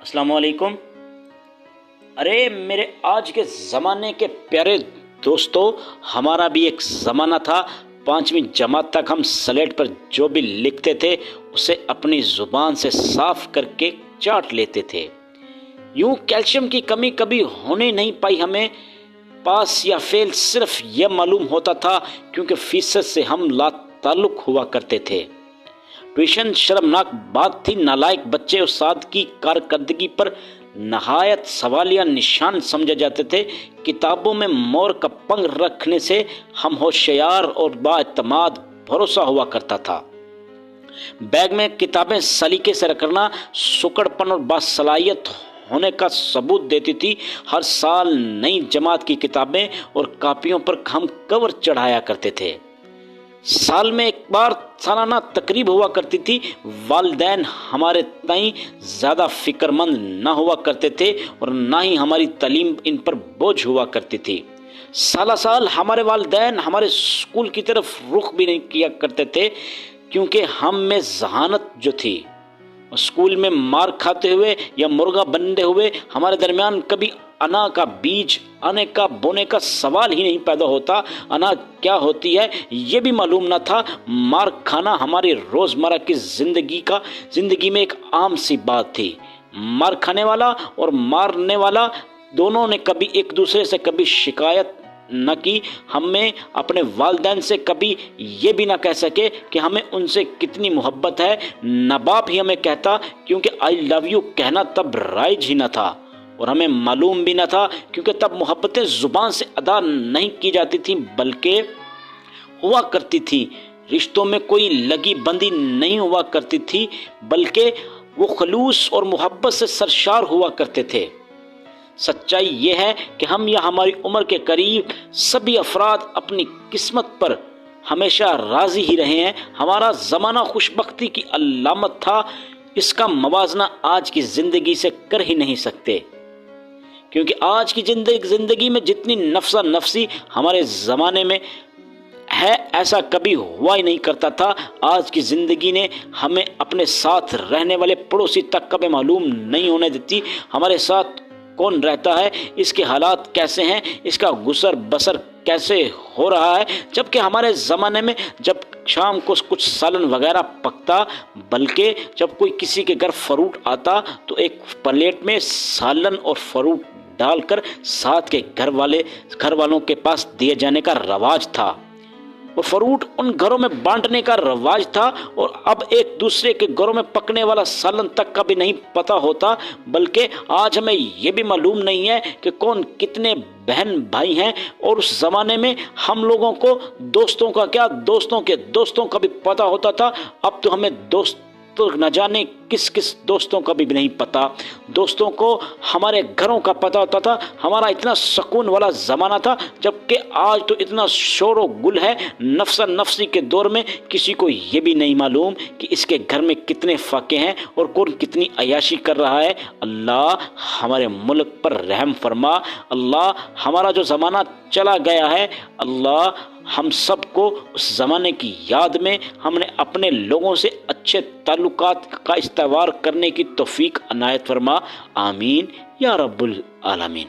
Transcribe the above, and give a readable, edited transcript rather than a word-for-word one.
السلام علیکم۔ ارے میرے آج کے زمانے کے پیارے دوستو، ہمارا بھی ایک زمانہ تھا۔ 5ویں جماعت تک ہم سلیٹ پر جو بھی لکھتے تھے اسے اپنی زبان سے صاف کر کے چاٹ لیتے تھے۔ یوں کیلشیم کی کمی کبھی ہونے نہیں پائی ہمیں۔ پاس یا فیل صرف یہ معلوم ہوتا تھا کیونکہ فیصد سے ہم لا تعلق ہوا کرتے تھے۔ ٹیوشن شرمناک بات تھی۔ نالائق بچے استاد کی کارکردگی پر نہایت سوالیہ نشان سمجھے جاتے تھے۔ کتابوں میں مور کا پنکھ رکھنے سے ہم ہوشیار اور بااعتماد بھروسہ ہوا کرتا تھا۔ بیگ میں کتابیں سلیقے سے رکھنا سکڑپن اور باصلاحیت ہونے کا ثبوت دیتی تھی۔ ہر سال نئی جماعت کی کتابیں اور کاپیوں پر ہم کور چڑھایا کرتے تھے۔ سال میں ایک بار سالانہ تقریب ہوا کرتی تھی۔ والدین ہمارے تئیں زیادہ فکر مند نہ ہوا کرتے تھے اور نہ ہی ہماری تعلیم ان پر بوجھ ہوا کرتی تھی۔ سالہ سال ہمارے والدین ہمارے اسکول کی طرف رخ بھی نہیں کیا کرتے تھے کیونکہ ہم میں ذہانت جو تھی۔ اسکول میں مار کھاتے ہوئے یا مرغا بنتے ہوئے ہمارے درمیان کبھی انا کا بیج آنے کا بونے کا سوال ہی نہیں پیدا ہوتا۔ انا کیا ہوتی ہے یہ بھی معلوم نہ تھا۔ مار کھانا ہماری روزمرہ کی زندگی میں ایک عام سی بات تھی۔ مار کھانے والا اور مارنے والا دونوں نے کبھی ایک دوسرے سے کبھی شکایت نہ کی۔ ہمیں اپنے والدین سے کبھی یہ بھی نہ کہہ سکے کہ ہمیں ان سے کتنی محبت ہے۔ نہ باپ ہی ہمیں کہتا کیونکہ آئی لو یو کہنا تب رائج ہی نہ تھا، اور ہمیں معلوم بھی نہ تھا کیونکہ تب محبتیں زبان سے ادا نہیں کی جاتی تھیں بلکہ ہوا کرتی تھیں۔ رشتوں میں کوئی لگی بندی نہیں ہوا کرتی تھی بلکہ وہ خلوص اور محبت سے سرشار ہوا کرتے تھے۔ سچائی یہ ہے کہ ہم یا ہماری عمر کے قریب سبھی افراد اپنی قسمت پر ہمیشہ راضی ہی رہے ہیں۔ ہمارا زمانہ خوش بختی کی علامت تھا۔ اس کا موازنہ آج کی زندگی سے کر ہی نہیں سکتے کیونکہ آج کی زندگی میں جتنی نفسا نفسی ہمارے زمانے میں ہے ایسا کبھی ہوا ہی نہیں کرتا تھا۔ آج کی زندگی نے ہمیں اپنے ساتھ رہنے والے پڑوسی تک کبھی معلوم نہیں ہونے دیتی۔ ہمارے ساتھ کون رہتا ہے، اس کے حالات کیسے ہیں، اس کا گزر بسر کیسے ہو رہا ہے، جبکہ ہمارے زمانے میں جب شام کو کچھ سالن وغیرہ پکتا بلکہ جب کوئی کسی کے گھر فروٹ آتا تو ایک پلیٹ میں سالن اور فروٹ ڈال کر ساتھ کے گھر والوں کے پاس دیے جانے کا رواج تھا، اور فروٹ ان گھروں میں بانٹنے کا رواج تھا۔ اور اب ایک دوسرے کے گھروں میں پکنے والا سالن تک کا بھی نہیں پتہ ہوتا، بلکہ آج ہمیں یہ بھی معلوم نہیں ہے کہ کون کتنے بہن بھائی ہیں۔ اور اس زمانے میں ہم لوگوں کو دوستوں کا کیا، دوستوں کے دوستوں کا بھی پتہ ہوتا تھا۔ اب تو ہمیں دوست تو نہ جانے کس کس دوستوں کا بھی نہیں پتا۔ دوستوں کو ہمارے گھروں کا پتہ ہوتا تھا۔ ہمارا اتنا سکون والا زمانہ تھا، جبکہ آج تو اتنا شور و گل ہے۔ نفسا نفسی کے دور میں کسی کو یہ بھی نہیں معلوم کہ اس کے گھر میں کتنے فاقے ہیں اور کون کتنی عیاشی کر رہا ہے۔ اللہ ہمارے ملک پر رحم فرما۔ اللہ ہمارا جو زمانہ چلا گیا ہے، اللہ ہم سب کو اس زمانے کی یاد میں ہم نے اپنے لوگوں سے اچھے تعلقات کا استوار کرنے کی توفیق عنایت فرما۔ آمین یا رب العالمین۔